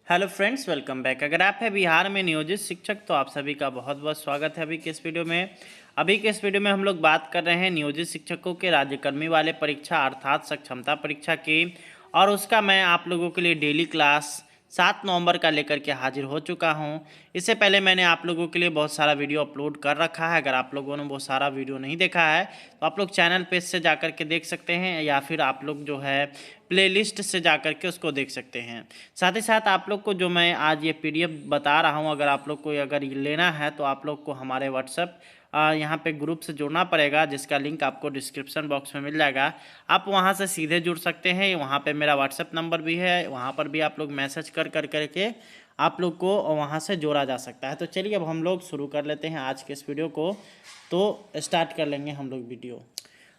Hello friends, welcome back. अगर आप हैं बिहार में नियोजित शिक्षक तो आप सभी का बहुत बहुत स्वागत है अभी के इस वीडियो में हम लोग बात कर रहे हैं नियोजित शिक्षकों के राज्यकर्मी वाले परीक्षा अर्थात सक्षमता परीक्षा की। और उसका मैं आप लोगों के लिए डेली क्लास 7 नवंबर का लेकर के हाजिर हो चुका हूं। इससे पहले मैंने आप लोगों के लिए बहुत सारा वीडियो अपलोड कर रखा है। अगर आप लोगों ने वो सारा वीडियो नहीं देखा है तो आप लोग चैनल पेज से जाकर के देख सकते हैं, या फिर आप लोग जो है प्लेलिस्ट से जाकर के उसको देख सकते हैं। साथ ही साथ आप लोग को जो मैं आज ये पीडीएफ बता रहा हूँ, अगर आप लोग को अगर ये लेना है तो आप लोग को हमारे व्हाट्सएप यहाँ पे ग्रुप से जुड़ना पड़ेगा, जिसका लिंक आपको डिस्क्रिप्शन बॉक्स में मिल जाएगा। आप वहाँ से सीधे जुड़ सकते हैं। वहाँ पे मेरा व्हाट्सएप नंबर भी है, वहाँ पर भी आप लोग मैसेज कर करके आप लोग को वहाँ से जोड़ा जा सकता है। तो चलिए अब हम लोग शुरू कर लेते हैं आज के इस वीडियो को। तो स्टार्ट कर लेंगे हम लोग वीडियो।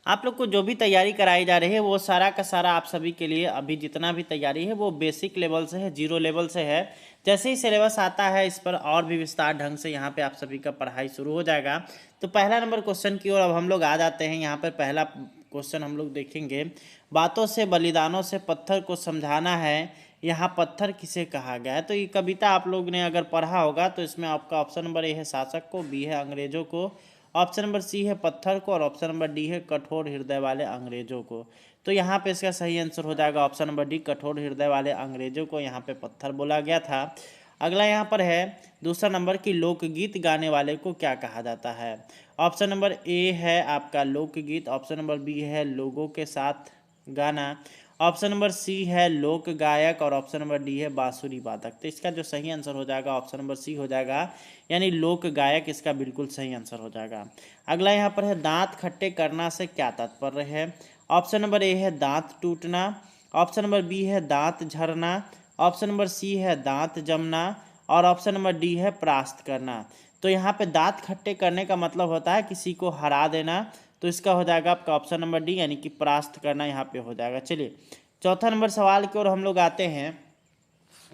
आप लोग को जो भी तैयारी कराई जा रही है वो सारा का सारा आप सभी के लिए अभी जितना भी तैयारी है वो बेसिक लेवल से है, जीरो लेवल से है। जैसे ही सिलेबस आता है इस पर और भी विस्तार ढंग से यहाँ पे आप सभी का पढ़ाई शुरू हो जाएगा। तो पहला नंबर क्वेश्चन की ओर अब हम लोग आ जाते हैं। यहाँ पर पहला क्वेश्चन हम लोग देखेंगे, बातों से बलिदानों से पत्थर को समझाना है, यहाँ पत्थर किसे कहा गया है। तो ये कविता आप लोग ने अगर पढ़ा होगा तो इसमें आपका ऑप्शन नंबर ए है शासक को, बी है अंग्रेजों को, ऑप्शन नंबर सी है पत्थर को, और ऑप्शन नंबर डी है कठोर हृदय वाले अंग्रेजों को। तो यहाँ पे इसका सही आंसर हो जाएगा ऑप्शन नंबर डी, कठोर हृदय वाले अंग्रेजों को यहाँ पे पत्थर बोला गया था। अगला यहाँ पर है दूसरा नंबर की लोकगीत गाने वाले को क्या कहा जाता है। ऑप्शन नंबर ए है आपका लोकगीत, ऑप्शन नंबर बी है लोगों के साथ गाना, ऑप्शन नंबर सी है लोक गायक, और ऑप्शन नंबर डी है बांसुरी वादक। तो इसका जो सही आंसर हो जाएगा ऑप्शन नंबर सी हो जाएगा, यानी लोक गायक इसका बिल्कुल सही आंसर हो जाएगा। अगला यहाँ पर है दांत खट्टे करना से क्या तात्पर्य है। ऑप्शन नंबर ए है दांत टूटना, ऑप्शन नंबर बी है दांत झड़ना, ऑप्शन नंबर सी है दांत जमना, और ऑप्शन नंबर डी है परास्त करना। तो यहाँ पे दांत खट्टे करने का मतलब होता है किसी को हरा देना। तो इसका हो जाएगा आपका ऑप्शन नंबर डी, यानी कि परास्त करना यहाँ पे हो जाएगा। चलिए चौथा नंबर सवाल की ओर हम लोग आते हैं।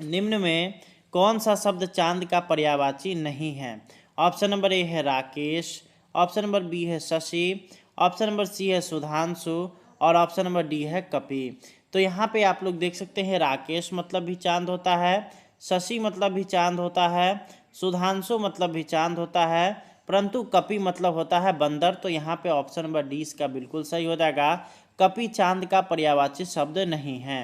निम्न में कौन सा शब्द चांद का पर्यायवाची नहीं है। ऑप्शन नंबर ए है राकेश, ऑप्शन नंबर बी है शशि, ऑप्शन नंबर सी है सुधांशु, और ऑप्शन नंबर डी है कपि। तो यहाँ पे आप लोग देख सकते हैं राकेश मतलब भी चांद होता है, शशि मतलब भी चांद होता है, सुधांशु मतलब भी चांद होता है, परंतु कपि मतलब होता है बंदर। तो यहाँ पे ऑप्शन नंबर डी इसका बिल्कुल सही हो जाएगा, कपि चांद का पर्यायवाची शब्द नहीं है।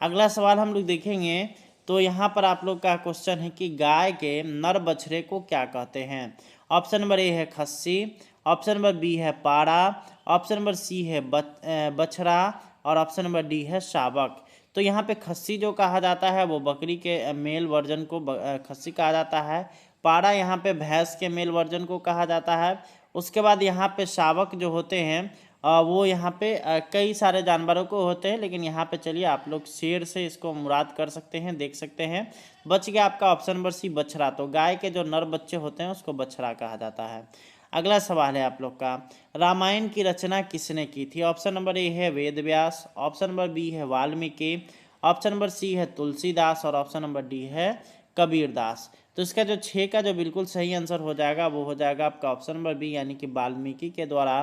अगला सवाल हम लोग देखेंगे। तो यहाँ पर आप लोग का क्वेश्चन है कि गाय के नर बछड़े को क्या कहते हैं। ऑप्शन नंबर ए है खस्सी, ऑप्शन नंबर बी है पाड़ा, ऑप्शन नंबर सी है बछड़ा, और ऑप्शन नंबर डी है शावक। तो यहाँ पे खस्सी जो कहा जाता है वो बकरी के मेल वर्जन को खस्सी कहा जाता है। पाड़ा यहाँ पे भैंस के मेल वर्जन को कहा जाता है। उसके बाद यहाँ पे शावक जो होते हैं वो यहाँ पे कई सारे जानवरों को होते हैं, लेकिन यहाँ पे चलिए आप लोग शेर से इसको मुराद कर सकते हैं, देख सकते हैं। बच गया आपका ऑप्शन नंबर सी बछड़ा। तो गाय के जो नर बच्चे होते हैं उसको बछड़ा कहा जाता है। अगला सवाल है आप लोग का, रामायण की रचना किसने की थी। ऑप्शन नंबर ए है Ved Vyas, option number B है वाल्मीकि, ऑप्शन नंबर सी है तुलसीदास, और ऑप्शन नंबर डी है कबीरदास। तो इसका जो 6 का जो बिल्कुल सही आंसर हो जाएगा वो हो जाएगा आपका ऑप्शन नंबर बी, यानी कि वाल्मीकि के द्वारा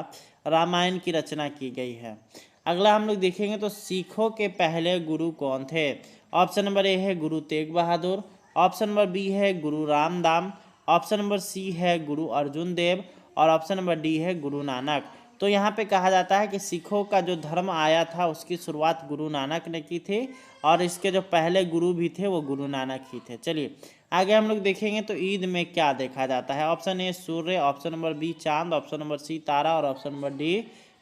रामायण की रचना की गई है। अगला हम लोग देखेंगे तो सिखों के पहले गुरु कौन थे। ऑप्शन नंबर ए है Guru Tegh Bahadur, option number B है गुरु रामदास, ऑप्शन नंबर सी है गुरु अर्जुन देव, और ऑप्शन नंबर डी है गुरु नानक। तो यहाँ पे कहा जाता है कि सिखों का जो धर्म आया था उसकी शुरुआत गुरु नानक ने की थी, और इसके जो पहले गुरु भी थे वो गुरु नानक ही थे। चलिए आगे हम लोग देखेंगे तो ईद में क्या देखा जाता है। ऑप्शन ए सूर्य, ऑप्शन नंबर बी चांद, ऑप्शन नंबर सी तारा, और ऑप्शन नंबर डी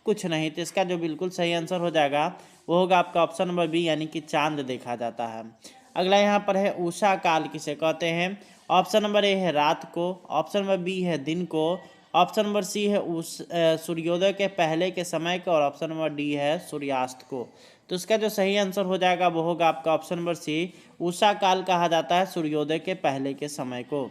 कुछ नहीं। तो इसका जो बिल्कुल सही आंसर हो जाएगा वो होगा आपका ऑप्शन नंबर बी, यानी कि चांद देखा जाता है। अगला यहाँ पर है उषा काल किसे कहते हैं। ऑप्शन नंबर ए है रात को, ऑप्शन नंबर बी है दिन को, ऑप्शन नंबर सी है सूर्योदय के पहले के समय को, और ऑप्शन नंबर डी है सूर्यास्त को। तो इसका जो सही आंसर हो जाएगा वो होगा आपका ऑप्शन नंबर सी, उषा काल कहा जाता है सूर्योदय के पहले के समय को।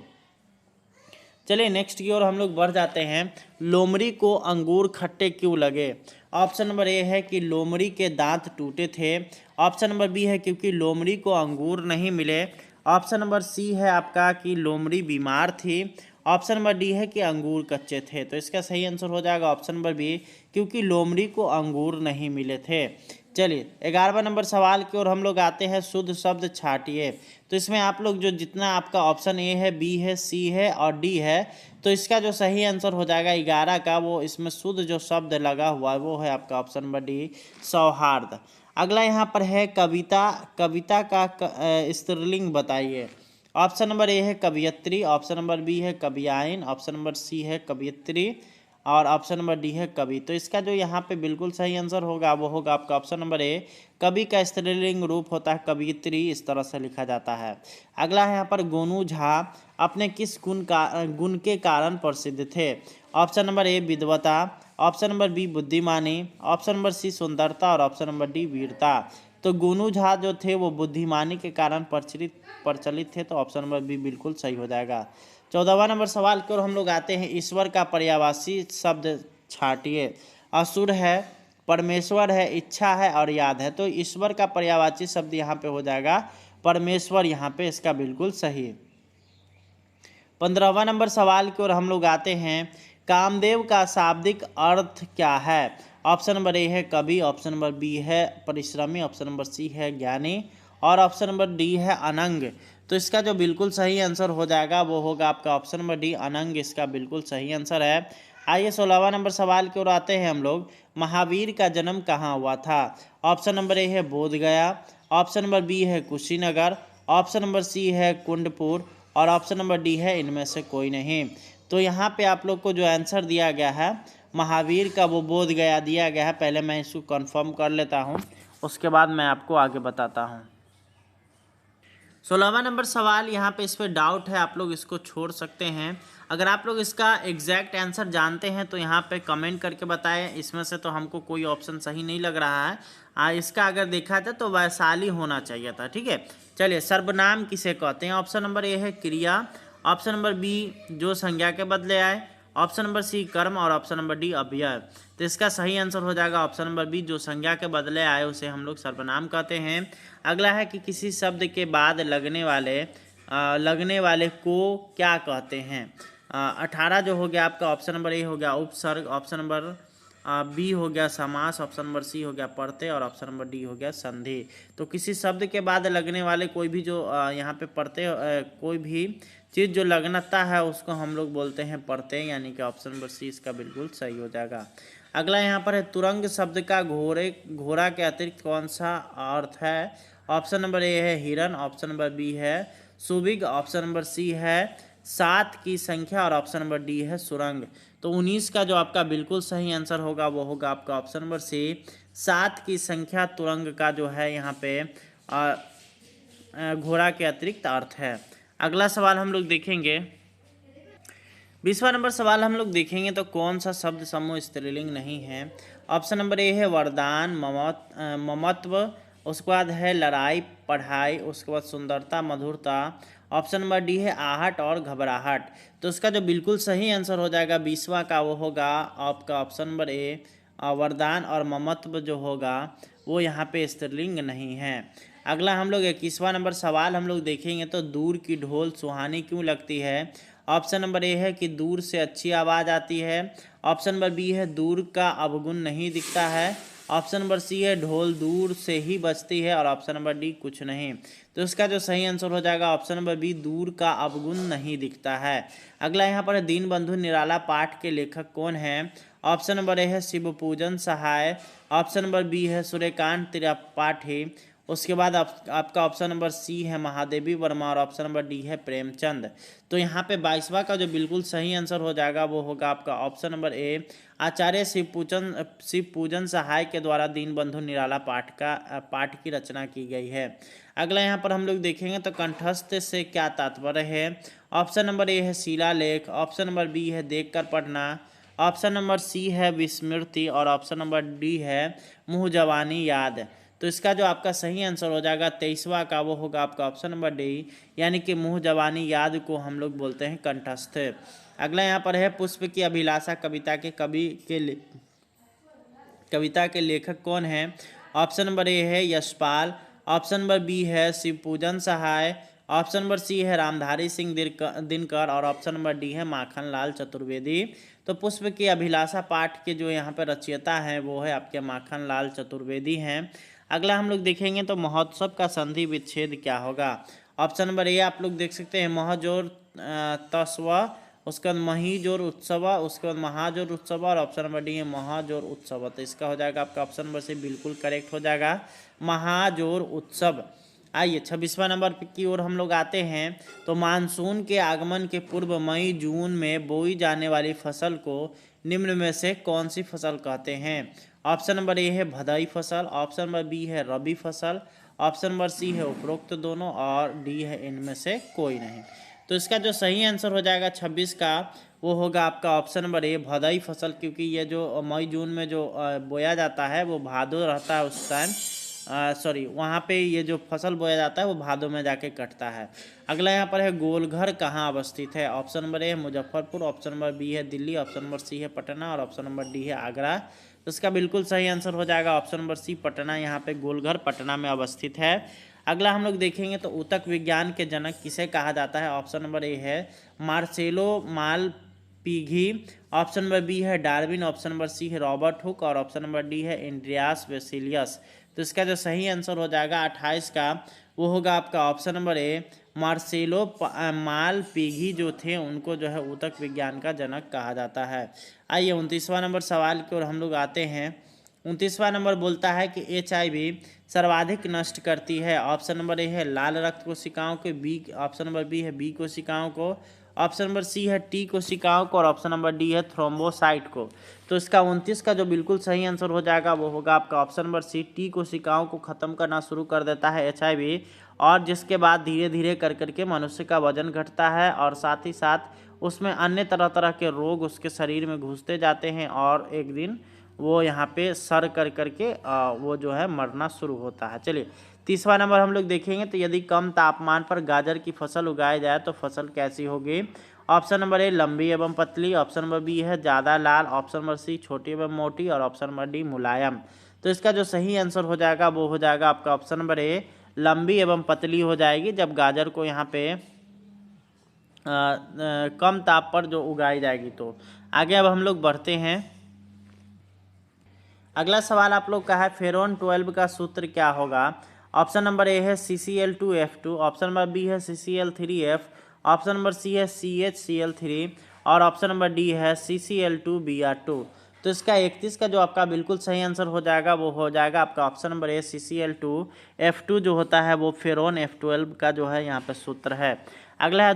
चलिए नेक्स्ट की ओर हम लोग बढ़ जाते हैं। लोमड़ी को अंगूर खट्टे क्यों लगे। ऑप्शन नंबर ए है कि लोमड़ी के दांत टूटे थे, ऑप्शन नंबर बी है क्योंकि लोमड़ी को अंगूर नहीं मिले, ऑप्शन नंबर सी है आपका कि लोमड़ी बीमार थी, ऑप्शन नंबर डी है कि अंगूर कच्चे थे। तो इसका सही आंसर हो जाएगा ऑप्शन नंबर बी, क्योंकि लोमड़ी को अंगूर नहीं मिले थे। चलिए 11वां नंबर सवाल की ओर हम लोग आते हैं। शुद्ध शब्द छांटिए। तो इसमें आप लोग जो जितना आपका ऑप्शन ए है, बी है, सी है और डी है, तो इसका जो सही आंसर हो जाएगा 11 का, वो इसमें शुद्ध जो शब्द लगा हुआ है वो है आपका ऑप्शन नंबर डी, सौहार्द। अगला यहाँ पर है कविता। कविता का स्त्रीलिंग बताइए। ऑप्शन नंबर ए है कवियत्री, ऑप्शन नंबर बी है कवियाइन, ऑप्शन नंबर सी है कवियत्री और ऑप्शन नंबर डी है कवि। तो इसका जो यहाँ पे बिल्कुल सही आंसर होगा वो होगा आपका ऑप्शन नंबर ए, कवि का स्त्रीलिंग रूप होता है कवियत्री, इस तरह से लिखा जाता है। अगला है यहाँ पर गोनू झा अपने किस गुण के कारण प्रसिद्ध थे। ऑप्शन नंबर ए विद्वता, ऑप्शन नंबर बी बुद्धिमानी, ऑप्शन नंबर सी सुंदरता और ऑप्शन नंबर डी वीरता। तो गोनू झा जो थे वो बुद्धिमानी के कारण प्रचलित थे, तो ऑप्शन नंबर बी बिल्कुल सही हो जाएगा। 14वां नंबर सवाल की ओर हम लोग आते हैं। ईश्वर का पर्यायवाची शब्द छांटिए। असुर है, परमेश्वर है, इच्छा है और याद है। तो ईश्वर का पर्यायवाची शब्द यहाँ पे हो जाएगा परमेश्वर, यहाँ पे इसका बिल्कुल सही। 15वां नंबर सवाल की ओर हम लोग आते हैं। कामदेव का शाब्दिक अर्थ क्या है। ऑप्शन नंबर ए है कवि, ऑप्शन नंबर बी है परिश्रमी, ऑप्शन नंबर सी है ज्ञानी और ऑप्शन नंबर डी है अनंग। तो इसका जो बिल्कुल सही आंसर हो जाएगा वो होगा आपका ऑप्शन नंबर डी, अनंग, इसका बिल्कुल सही आंसर है। आइए 16वां नंबर सवाल की ओर आते हैं हम लोग। महावीर का जन्म कहाँ हुआ था। ऑप्शन नंबर ए है बोधगया, ऑप्शन नंबर बी है कुशीनगर, ऑप्शन नंबर सी है कुंडपुर और ऑप्शन नंबर डी है इनमें से कोई नहीं। तो यहाँ पे आप लोग को जो आंसर दिया गया है महावीर का वो बोधगया दिया गया है। पहले मैं इसको कंफर्म कर लेता हूँ, उसके बाद मैं आपको आगे बताता हूँ। 16वां नंबर सवाल, यहाँ पे इस पर डाउट है, आप लोग इसको छोड़ सकते हैं। अगर आप लोग इसका एग्जैक्ट आंसर जानते हैं तो यहाँ पे कमेंट करके बताएं। इसमें से तो हमको कोई ऑप्शन सही नहीं लग रहा है। इसका अगर देखा जाए तो वैशाली होना चाहिए था। ठीक है, चलिए सर्वनाम किसे कहते हैं। ऑप्शन नंबर ए है क्रिया, ऑप्शन नंबर बी जो संज्ञा के बदले आए, ऑप्शन नंबर सी कर्म और ऑप्शन नंबर डी अव्यय। तो इसका सही आंसर हो जाएगा ऑप्शन नंबर बी, जो संज्ञा के बदले आए उसे हम लोग सर्वनाम कहते हैं। अगला है कि किसी शब्द के बाद लगने वाले को क्या कहते हैं। 18 जो हो गया आपका ऑप्शन नंबर ए हो गया उपसर्ग, ऑप्शन नंबर बी हो गया समास, ऑप्शन नंबर सी हो गया प्रत्यय और ऑप्शन नंबर डी हो गया संधि। तो किसी शब्द के बाद लगने वाले कोई भी जो यहाँ पे प्रत्यय कोई भी चीज़ जो लगनता है उसको हम लोग बोलते हैं प्रत्यय, यानी कि ऑप्शन नंबर सी इसका बिल्कुल सही हो जाएगा। अगला यहाँ पर है तुरंग शब्द का घोड़ा के अतिरिक्त कौन सा अर्थ है। ऑप्शन नंबर ए है हिरन, ऑप्शन नंबर बी है सुबिग, ऑप्शन नंबर सी है 7 की संख्या और ऑप्शन नंबर डी है सुरंग। तो 19 का जो आपका बिल्कुल सही आंसर होगा वो होगा आपका ऑप्शन नंबर सी, 7 की संख्या तुरंग का जो है यहाँ पे घोड़ा के अतिरिक्त अर्थ है। अगला सवाल हम लोग देखेंगे। 20वां नंबर सवाल हम लोग देखेंगे तो कौन सा शब्द समूह स्त्रीलिंग नहीं है। ऑप्शन नंबर ए है वरदान, ममत्व, उसके बाद है लड़ाई, पढ़ाई, उसके बाद सुंदरता, मधुरता, ऑप्शन नंबर डी है आहट और घबराहट। तो उसका जो बिल्कुल सही आंसर हो जाएगा 20वां का वो होगा आपका ऑप्शन नंबर ए, वरदान और ममत्व जो होगा वो यहाँ पे स्त्रीलिंग नहीं है। अगला हम लोग 21वां नंबर सवाल हम लोग देखेंगे तो दूर की ढोल सुहानी क्यों लगती है। ऑप्शन नंबर ए है कि दूर से अच्छी आवाज़ आती है, ऑप्शन नंबर बी है दूर का अवगुण नहीं दिखता है, ऑप्शन नंबर सी है ढोल दूर से ही बजती है और ऑप्शन नंबर डी कुछ नहीं। तो इसका जो सही आंसर हो जाएगा ऑप्शन नंबर बी, दूर का अवगुण नहीं दिखता है। अगला यहाँ पर दीनबंधु निराला पाठ के लेखक कौन है। ऑप्शन नंबर ए है शिवपूजन सहाय, ऑप्शन नंबर बी है सूर्यकांत त्रिपाठी, उसके बाद आपका ऑप्शन नंबर सी है महादेवी वर्मा और ऑप्शन नंबर डी है प्रेमचंद। तो यहाँ पे 22वां का जो बिल्कुल सही आंसर हो जाएगा वो होगा आपका ऑप्शन नंबर ए, आचार्य शिवपूजन सहाय के द्वारा दीनबंधु निराला पाठ की रचना की गई है। अगला यहाँ पर हम लोग देखेंगे तो कंठस्थ से क्या तात्पर्य है। ऑप्शन नंबर ए है शिलालेख, ऑप्शन नंबर बी है देखकर पढ़ना, ऑप्शन नंबर सी है विस्मृति और ऑप्शन नंबर डी है मुँह जवानी याद। तो इसका जो आपका सही आंसर हो जाएगा 23वां का वो होगा आपका ऑप्शन नंबर डी, यानी कि मुँह जवानी याद को हम लोग बोलते हैं कंठस्थ। अगला यहाँ पर है पुष्प की अभिलाषा कविता के लेखक कौन है। ऑप्शन नंबर ए है यशपाल, ऑप्शन नंबर बी है शिवपूजन सहाय, ऑप्शन नंबर सी है रामधारी सिंह दिनकर और ऑप्शन नंबर डी है माखन लाल चतुर्वेदी। तो पुष्प की अभिलाषा पाठ के जो यहाँ पर रचयिता हैं वो है आपके माखन लाल चतुर्वेदी हैं। अगला हम लोग देखेंगे तो महोत्सव का संधि विच्छेद क्या होगा। ऑप्शन नंबर ए आप लोग देख सकते हैं महजोर तस्व, उसके बाद महीजोर उत्सव, उसके बाद महाजोर उत्सव, और ऑप्शन नंबर डी है महाजोर उत्सव। तो इसका हो जाएगा आपका ऑप्शन नंबर से बिल्कुल करेक्ट हो जाएगा महाजोर उत्सव। आइए 26वां नंबर की ओर हम लोग आते हैं। तो मानसून के आगमन के पूर्व मई जून में बोई जाने वाली फसल को निम्न में से कौन सी फसल कहते हैं। ऑप्शन नंबर ए है भदई फसल, ऑप्शन नंबर बी है रबी फसल, ऑप्शन नंबर सी है उपरोक्त दोनों, और डी है इनमें से कोई नहीं। तो इसका जो सही आंसर हो जाएगा 26 का वो होगा आपका ऑप्शन नंबर ए भदई फसल, क्योंकि ये जो मई जून में जो बोया जाता है वो भादो रहता है उस टाइम, सॉरी वहाँ पे ये जो फसल बोया जाता है वो भादों में जाके कटता है। अगला यहाँ पर है गोलघर कहाँ अवस्थित है। ऑप्शन नंबर ए है मुजफ्फरपुर, ऑप्शन नंबर बी है दिल्ली, ऑप्शन नंबर सी है पटना, और ऑप्शन नंबर डी है आगरा। तो इसका बिल्कुल सही आंसर हो जाएगा ऑप्शन नंबर सी पटना। यहाँ पे गोलघर पटना में अवस्थित है। अगला हम लोग देखेंगे तो ऊतक विज्ञान के जनक किसे कहा जाता है। ऑप्शन नंबर ए है मार्सेलो मालपीघी, ऑप्शन नंबर बी है डार्विन, ऑप्शन नंबर सी है रॉबर्ट हुक, और ऑप्शन नंबर डी है एंड्रियास वेसिलियस। तो इसका जो सही आंसर हो जाएगा 28 का वो होगा आपका ऑप्शन नंबर ए मार्सेलो मालपीघी जो थे उनको जो है ऊतक विज्ञान का जनक कहा जाता है। आइए 29वां नंबर सवाल की ओर हम लोग आते हैं। 29वां नंबर बोलता है कि HIV सर्वाधिक नष्ट करती है। ऑप्शन नंबर ए है लाल रक्त कोशिकाओं को, बी ऑप्शन नंबर बी है बी कोशिकाओं को, ऑप्शन नंबर सी है टी कोशिकाओं को, और ऑप्शन नंबर डी है थ्रोम्बोसाइट को। तो इसका 29 का जो बिल्कुल सही आंसर हो जाएगा वो होगा आपका ऑप्शन नंबर सी टी कोशिकाओं को खत्म करना शुरू कर देता है HIV, और जिसके बाद धीरे धीरे कर करके मनुष्य का वजन घटता है, और साथ ही साथ उसमें अन्य तरह तरह के रोग उसके शरीर में घुसते जाते हैं, और एक दिन वो यहाँ पे सर कर करके वो जो है मरना शुरू होता है। चलिए 30वां नंबर हम लोग देखेंगे। तो यदि कम तापमान पर गाजर की फसल उगाई जाए तो फसल कैसी होगी। ऑप्शन नंबर ए लंबी एवं पतली, ऑप्शन नंबर बी है ज़्यादा लाल, ऑप्शन नंबर सी छोटी एवं मोटी, और ऑप्शन नंबर डी मुलायम। तो इसका जो सही आंसर हो जाएगा वो हो जाएगा आपका ऑप्शन नंबर ए लंबी एवं पतली हो जाएगी, जब गाजर को यहाँ पे कम ताप पर जो उगाई जाएगी। तो आगे अब हम लोग बढ़ते हैं। अगला सवाल आप लोग का है फेरोन 12 का सूत्र क्या होगा। ऑप्शन नंबर ए है CCl2F2, ऑप्शन नंबर बी है CCl3F, ऑप्शन नंबर सी है CHCl3, और ऑप्शन नंबर डी है CCl2Br2। तो इसका 31 का जो आपका बिल्कुल सही आंसर हो जाएगा वो हो जाएगा आपका ऑप्शन नंबर ए CCl2F2 जो होता है वो फेरोन F12 का जो है यहाँ पे सूत्र है। अगला है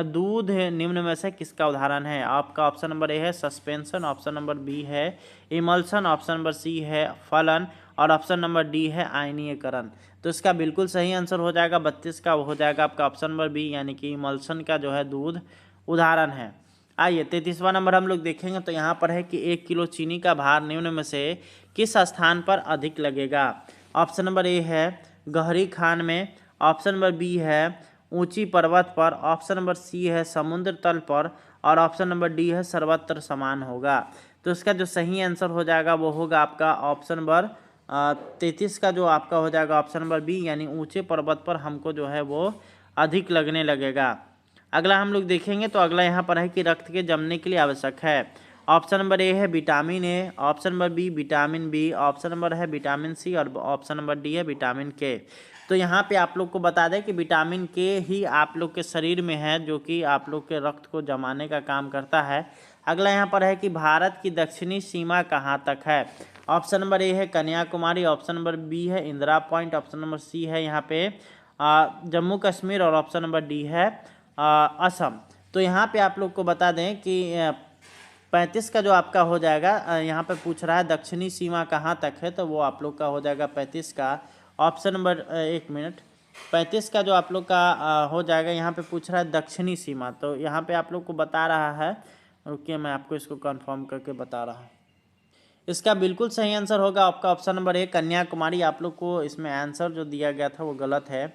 दूध निम्न में से किसका उदाहरण है। आपका ऑप्शन नंबर ए है सस्पेंशन, ऑप्शन नंबर बी है इमल्सन, ऑप्शन नंबर सी है फलन, और ऑप्शन नंबर डी है आयनीकरण। तो इसका बिल्कुल सही आंसर हो जाएगा 32 का, वो हो जाएगा आपका ऑप्शन नंबर बी, यानी कि इमल्सन का जो है दूध उदाहरण है। आइए 33वां नंबर हम लोग देखेंगे। तो यहाँ पर है कि 1 किलो चीनी का भार निम्न में से किस स्थान पर अधिक लगेगा। ऑप्शन नंबर ए है गहरी खान में, ऑप्शन नंबर बी है ऊंची पर्वत पर, ऑप्शन नंबर सी है समुद्र तल पर, और ऑप्शन नंबर डी है सर्वत्र समान होगा। तो इसका जो सही आंसर हो जाएगा वो होगा आपका ऑप्शन नंबर 33 का जो आपका हो जाएगा ऑप्शन नंबर बी, यानी ऊंचे पर्वत पर हमको जो है वो अधिक लगने लगेगा। अगला हम लोग देखेंगे। तो अगला यहाँ पर है कि रक्त के जमने के लिए आवश्यक है। ऑप्शन नंबर ए है vitamin A, option number B vitamin B, option number है विटामिन सी, और ऑप्शन नंबर डी है विटामिन के। तो यहाँ पे आप लोग को बता दें कि विटामिन के ही आप लोग के शरीर में है जो कि आप लोग के रक्त को जमाने का काम करता है। अगला यहाँ पर है कि भारत की दक्षिणी सीमा कहाँ तक है। ऑप्शन नंबर ए है कन्याकुमारी, ऑप्शन नंबर बी है इंदिरा पॉइंट, ऑप्शन नंबर सी है यहाँ पे जम्मू कश्मीर, और ऑप्शन नंबर डी है असम। तो यहाँ पे आप लोग को बता दें कि 35 का जो आपका हो जाएगा यहाँ पे पूछ रहा है दक्षिणी सीमा कहाँ तक है, तो वो आप लोग का हो जाएगा 35 का ऑप्शन नंबर 35 का जो आप लोग का हो जाएगा। यहाँ पे पूछ रहा है दक्षिणी सीमा, तो यहाँ पे आप लोग को बता रहा है, रुकिए मैं आपको इसको कंफर्म करके बता रहा हूँ। इसका बिल्कुल सही आंसर होगा आपका ऑप्शन नंबर ए कन्याकुमारी। आप लोग को इसमें आंसर जो दिया गया था वो गलत है,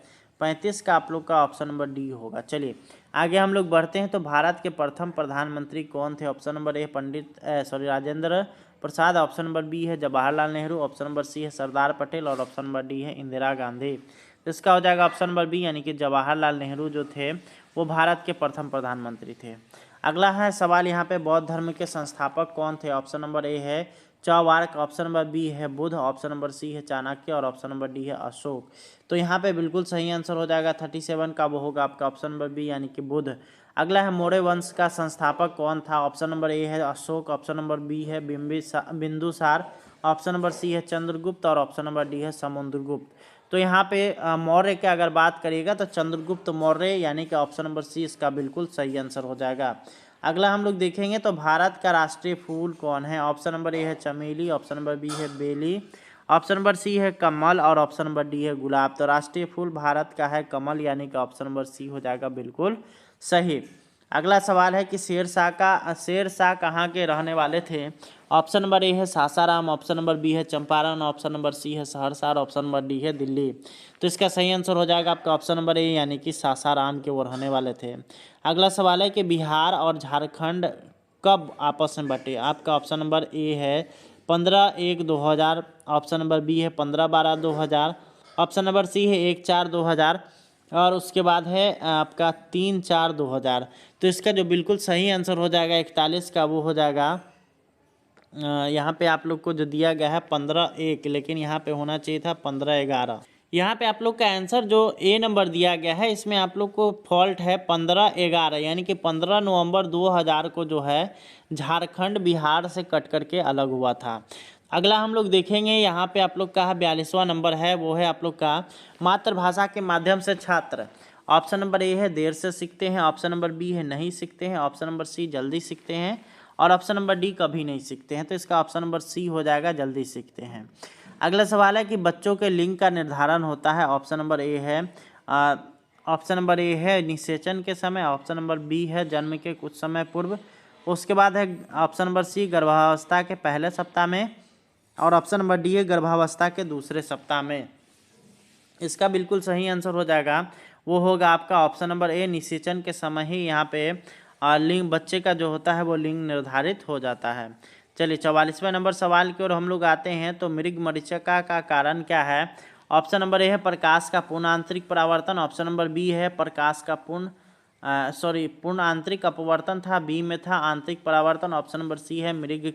35 का आप लोग का ऑप्शन नंबर डी होगा। चलिए आगे हम लोग बढ़ते हैं। तो भारत के प्रथम प्रधानमंत्री कौन थे। Option number a Rajendra Prasad, option number B है जवाहरलाल नेहरू, ऑप्शन नंबर सी है सरदार पटेल, और ऑप्शन नंबर डी है इंदिरा गांधी। तो इसका हो जाएगा ऑप्शन नंबर बी, यानी कि जवाहरलाल नेहरू जो थे वो भारत के प्रथम प्रधानमंत्री थे। अगला है सवाल यहाँ पे बौद्ध धर्म के संस्थापक कौन थे। ऑप्शन नंबर ए है चौवार्क, ऑप्शन नंबर बी है बुध, ऑप्शन नंबर सी है चाणक्य और ऑप्शन नंबर डी है अशोक। तो यहाँ पे बिल्कुल सही आंसर हो जाएगा 37 का, वो होगा आपका ऑप्शन नंबर बी यानी कि बुध। अगला है मौर्य वंश का संस्थापक कौन था? ऑप्शन नंबर ए है अशोक, ऑप्शन नंबर बी है बिंदुसार, ऑप्शन नंबर सी है चंद्रगुप्त और ऑप्शन नंबर डी है समुद्रगुप्त। तो यहाँ पे मौर्य की अगर बात करिएगा तो चंद्रगुप्त मौर्य यानी कि ऑप्शन नंबर सी इसका बिल्कुल सही आंसर हो जाएगा। अगला हम लोग देखेंगे तो भारत का राष्ट्रीय फूल कौन है? ऑप्शन नंबर ए है चमेली, ऑप्शन नंबर बी है बेली, ऑप्शन नंबर सी है कमल और ऑप्शन नंबर डी है गुलाब। तो राष्ट्रीय फूल भारत का है कमल यानी कि ऑप्शन नंबर सी हो जाएगा बिल्कुल सही। अगला सवाल है कि शेरशाह कहाँ के रहने वाले थे? ऑप्शन नंबर ए है सासाराम, ऑप्शन नंबर बी है चंपारण, ऑप्शन नंबर सी है सहरसा और ऑप्शन नंबर डी है दिल्ली। तो इसका सही आंसर हो जाएगा आपका ऑप्शन नंबर ए यानी कि सासाराम के वो रहने वाले थे। अगला सवाल है कि बिहार और झारखंड कब आपस में बटे? आपका ऑप्शन नंबर ए है 15/1/2000, ऑप्शन नंबर बी है 15/12/2000, ऑप्शन नंबर सी है 1/4/2000 और उसके बाद है आपका 3/4/2000। तो इसका जो बिल्कुल सही आंसर हो जाएगा 41 का, वो हो जाएगा यहाँ पे आप लोग को जो दिया गया है 15/1, लेकिन यहाँ पे होना चाहिए था 15/11। यहाँ पे आप लोग का आंसर जो ए नंबर दिया गया है इसमें आप लोग को फॉल्ट है 15/11 यानी कि 15 नवंबर 2000 को जो है झारखंड बिहार से कट करके अलग हुआ था। अगला हम लोग देखेंगे यहाँ पे आप लोग का 42वां नंबर है, वो है आप लोग का मातृभाषा के माध्यम से छात्र। ऑप्शन नंबर ए है देर से सीखते हैं, ऑप्शन नंबर बी है नहीं सीखते हैं, ऑप्शन नंबर सी जल्दी सीखते हैं और ऑप्शन नंबर डी कभी नहीं सीखते हैं। तो इसका ऑप्शन नंबर सी हो जाएगा जल्दी सीखते हैं। अगला सवाल है कि बच्चों के लिंग का निर्धारण होता है। ऑप्शन नंबर ए है निषेचन के समय, ऑप्शन नंबर बी है जन्म के कुछ समय पूर्व, उसके बाद है ऑप्शन नंबर सी गर्भावस्था के पहले सप्ताह में और ऑप्शन नंबर डी है गर्भावस्था के दूसरे सप्ताह में। इसका बिल्कुल सही आंसर हो जाएगा, वो होगा आपका ऑप्शन नंबर ए निषेचन के समय ही यहाँ पे लिंग बच्चे का जो होता है वो लिंग निर्धारित हो जाता है। चलिए 44वें नंबर सवाल की ओर हम लोग आते हैं तो मृगमरीचिका का कारण क्या है? ऑप्शन नंबर ए है प्रकाश का पूर्ण आंतरिक परावर्तन, ऑप्शन नंबर बी है प्रकाश का पूर्ण आंतरिक अपवर्तन था, बी में था आंतरिक परावर्तन, ऑप्शन नंबर सी है मृग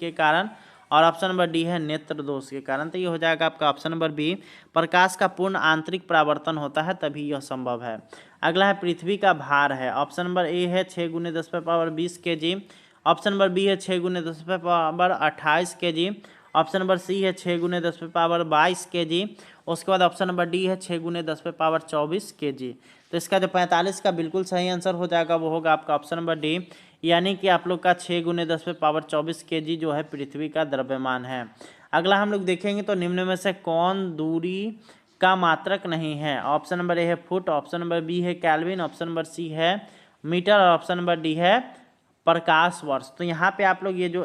के कारण और ऑप्शन नंबर डी है नेत्र दोष के कारण। तो ये हो जाएगा आपका ऑप्शन नंबर बी, प्रकाश का पूर्ण आंतरिक परावर्तन होता है तभी यह संभव है। अगला है पृथ्वी का भार है। ऑप्शन नंबर ए है 6 × 10⁻20 kg, ऑप्शन नंबर बी है 6 × 10⁻28 kg, ऑप्शन नंबर सी है 6 × 10⁻22 kg, उसके बाद ऑप्शन नंबर डी है 6 × 10⁻24 kg। तो इसका जो 45 का बिल्कुल सही आंसर हो जाएगा वो होगा आपका ऑप्शन नंबर डी यानी कि आप लोग का 6 × 10⁻24 kg जो है पृथ्वी का द्रव्यमान है। अगला हम लोग देखेंगे तो निम्न में से कौन दूरी का मात्रक नहीं है? ऑप्शन नंबर ए है फुट, ऑप्शन नंबर बी है केल्विन, ऑप्शन नंबर सी है मीटर और ऑप्शन नंबर डी है प्रकाश वर्ष। तो यहाँ पे आप लोग ये जो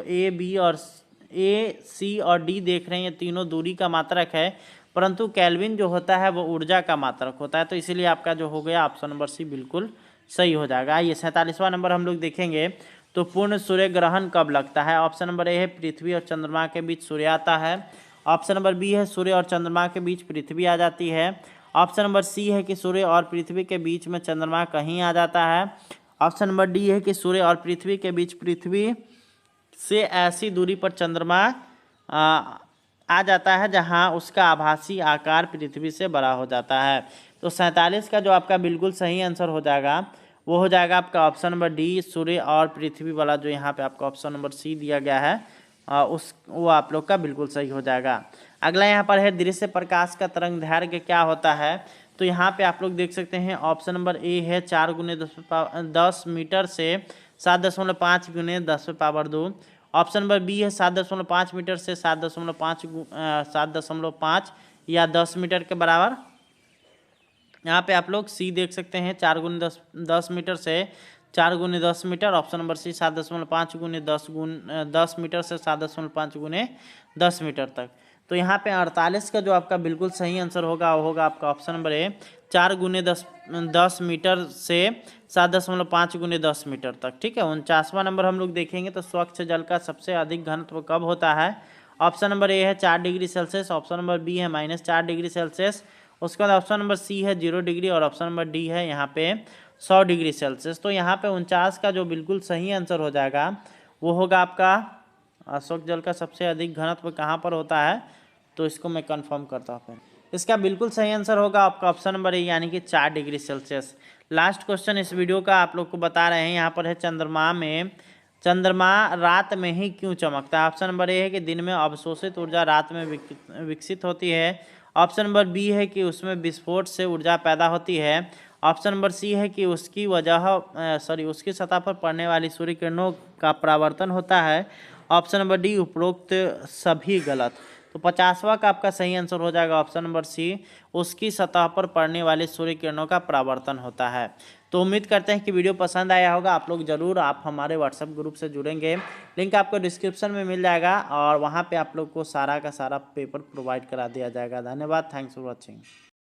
ए सी और डी देख रहे हैं ये तीनों दूरी का मात्रक है, परंतु केल्विन जो होता है वो ऊर्जा का मात्रक होता है। तो इसीलिए आपका जो हो गया ऑप्शन नंबर सी बिल्कुल सही हो जाएगा। आइए 47वां नंबर हम लोग देखेंगे तो पूर्ण सूर्य ग्रहण कब लगता है? ऑप्शन नंबर ए है पृथ्वी और चंद्रमा के बीच सूर्य आता है, ऑप्शन नंबर बी है सूर्य और चंद्रमा के बीच पृथ्वी आ जाती है, ऑप्शन नंबर सी है कि सूर्य और पृथ्वी के बीच में चंद्रमा कहीं आ जाता है, ऑप्शन नंबर डी है कि सूर्य और पृथ्वी के बीच पृथ्वी से ऐसी दूरी पर चंद्रमा आ जाता है जहां उसका आभासी आकार पृथ्वी से बड़ा हो जाता है। तो 47 का जो आपका बिल्कुल सही आंसर हो जाएगा वो हो जाएगा आपका ऑप्शन नंबर डी सूर्य और पृथ्वी वाला जो यहाँ पे आपका ऑप्शन नंबर सी दिया गया है वो आप लोग का बिल्कुल सही हो जाएगा। अगला यहाँ पर है दृश्य प्रकाश का तरंग दैर्घ्य क्या होता है? तो यहाँ पे आप लोग देख सकते हैं ऑप्शन नंबर ए है 4 × 10 मीटर से 7.5 × 10⁻2, ऑप्शन नंबर बी है 7.5 मीटर से 7.5 या 10 मीटर के बराबर। यहाँ पे आप लोग सी देख सकते हैं 4 × 10 मीटर से 4 × 10 metre, option number C 7.5 × 10 metre से 7.5 × 10 मीटर तक। तो यहाँ पे 48 का जो आपका बिल्कुल सही आंसर होगा वो होगा आपका ऑप्शन नंबर ए 4 × 10 मीटर से 7.5 × 10 मीटर तक। ठीक है 49वां नंबर हम लोग देखेंगे तो स्वच्छ जल का सबसे अधिक घनत्व कब होता है? ऑप्शन नंबर ए है 4 degree Celsius, option number B है -4 डिग्री सेल्सियस, उसके बाद ऑप्शन नंबर सी है 0 डिग्री और ऑप्शन नंबर डी है यहाँ पे 100 डिग्री सेल्सियस। तो यहाँ पे 49 का जो बिल्कुल सही आंसर हो जाएगा वो होगा आपका अशोक जल का सबसे अधिक घनत्व कहाँ पर होता है, तो इसको मैं कंफर्म करता हूँ फिर। इसका बिल्कुल सही आंसर होगा आपका ऑप्शन नंबर ए यानी कि 4 डिग्री सेल्सियस। लास्ट क्वेश्चन इस वीडियो का आप लोग को बता रहे हैं, यहाँ पर है चंद्रमा रात में ही क्यों चमकता है। ऑप्शन नंबर ए है कि दिन में अवशोषित ऊर्जा रात में विकसित होती है। ऑप्शन नंबर बी है कि उसमें विस्फोट से ऊर्जा पैदा होती है। ऑप्शन नंबर सी है कि उसकी सतह पर पड़ने वाली सूर्य किरणों का परावर्तन होता है। ऑप्शन नंबर डी उपरोक्त सभी गलत। तो 50वां का आपका सही आंसर हो जाएगा ऑप्शन नंबर सी, उसकी सतह पर पड़ने वाले सूर्य किरणों का परावर्तन होता है। तो उम्मीद करते हैं कि वीडियो पसंद आया होगा। आप हमारे व्हाट्सएप ग्रुप से जुड़ेंगे, लिंक आपको डिस्क्रिप्शन में मिल जाएगा और वहाँ पे आप लोग को सारा का सारा पेपर प्रोवाइड करा दिया जाएगा। धन्यवाद, थैंक्स फॉर वॉचिंग।